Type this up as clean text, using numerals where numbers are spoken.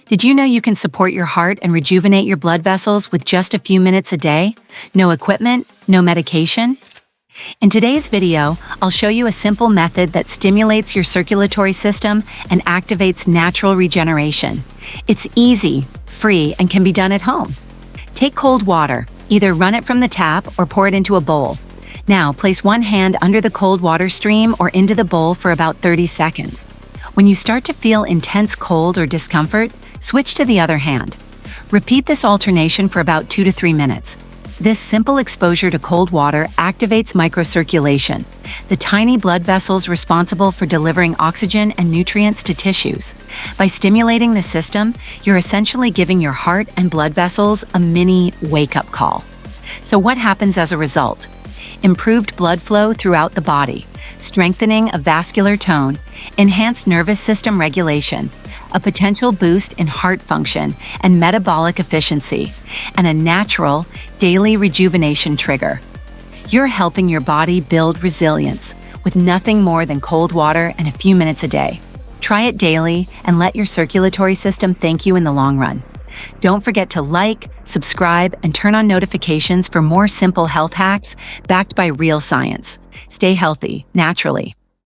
Did you know you can support your heart and rejuvenate your blood vessels with just a few minutes a day? No equipment, no medication? In today's video, I'll show you a simple method that stimulates your circulatory system and activates natural regeneration. It's easy, free, and can be done at home. Take cold water, either run it from the tap or pour it into a bowl. Now, place one hand under the cold water stream or into the bowl for about 30 seconds. When you start to feel intense cold or discomfort, switch to the other hand. Repeat this alternation for about 2 to 3 minutes. This simple exposure to cold water activates microcirculation, the tiny blood vessels responsible for delivering oxygen and nutrients to tissues. By stimulating the system, you're essentially giving your heart and blood vessels a mini wake-up call. So what happens as a result? Improved blood flow throughout the body, strengthening of vascular tone, enhanced nervous system regulation, a potential boost in heart function and metabolic efficiency, and a natural, daily rejuvenation trigger. You're helping your body build resilience with nothing more than cold water and a few minutes a day. Try it daily and let your circulatory system thank you in the long run. Don't forget to like, subscribe, and turn on notifications for more simple health hacks backed by real science. Stay healthy, naturally.